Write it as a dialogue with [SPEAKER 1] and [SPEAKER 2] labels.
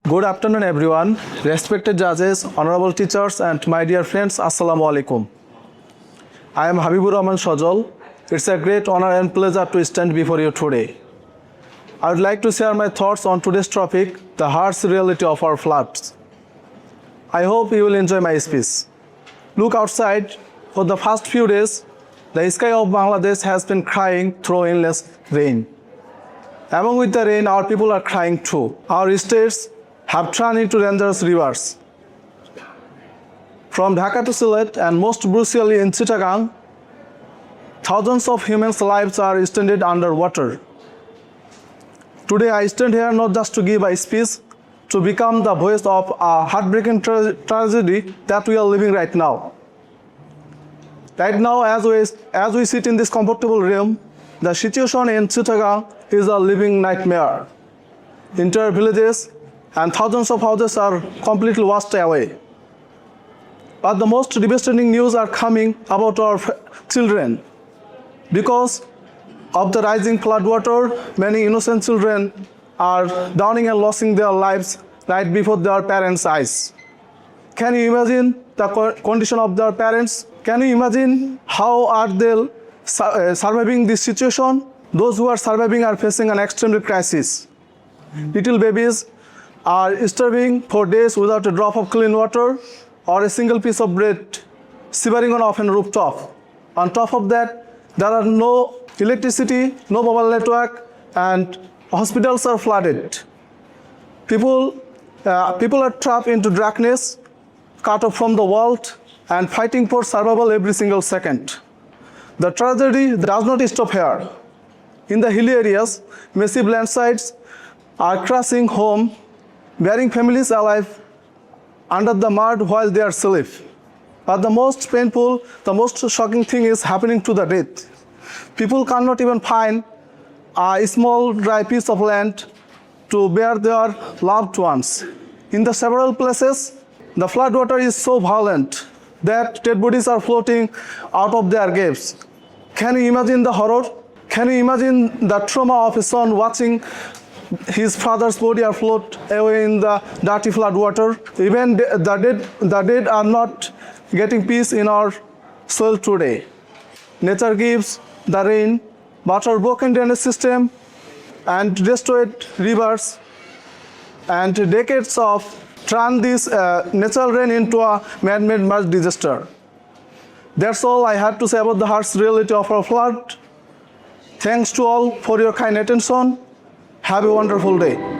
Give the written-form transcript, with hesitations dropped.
[SPEAKER 1] Good afternoon, everyone. Respected judges, honorable teachers, and my dear friends, Assalamu alaikum. I am Habibur Rahman Shajal. It's a great honor and pleasure to stand before you today. I would like to share my thoughts on today's topic, the harsh reality of our floods. I hope you will enjoy my speech. Look outside. For the past few days, the sky of Bangladesh has been crying through endless rain. Along with the rain, our people are crying too. Our states have turned into dangerous rivers. From Dhaka to Sylhet and most brutally in Chittagong, thousands of humans' lives are stranded underwater. Today I stand here not just to give a speech, to become the voice of a heartbreaking tragedy that we are living right now. Right now, as we sit in this comfortable room, the situation in Chittagong is a living nightmare. Entire villages and thousands of houses are completely washed away. But the most devastating news are coming about our children. Because of the rising floodwater, many innocent children are drowning and losing their lives right before their parents' eyes. Can you imagine the condition of their parents? Can you imagine how are they surviving this situation? Those who are surviving are facing an extreme crisis. Little babies are starving for days without a drop of clean water or a single piece of bread, shivering on open rooftop. On top of that, there are no electricity, no mobile network, and hospitals are flooded. People are trapped into darkness, cut off from the world, and fighting for survival every single second. The tragedy does not stop here. In the hilly areas, massive landslides are crashing home, burying families alive under the mud while they are asleep. But the most painful, the most shocking thing is happening to the dead. People cannot even find a small dry piece of land to bury their loved ones. In the several places, the floodwater is so violent that dead bodies are floating out of their graves. Can you imagine the horror? Can you imagine the trauma of a son watching his father's body float away in the dirty floodwater? Even the dead are not getting peace in our soil today. Nature gives the rain, but our broken drainage system and destroyed rivers and decades of turn this natural rain into a man-made mass disaster. That's all I had to say about the harsh reality of our flood. Thanks to all for your kind attention. Have a wonderful day.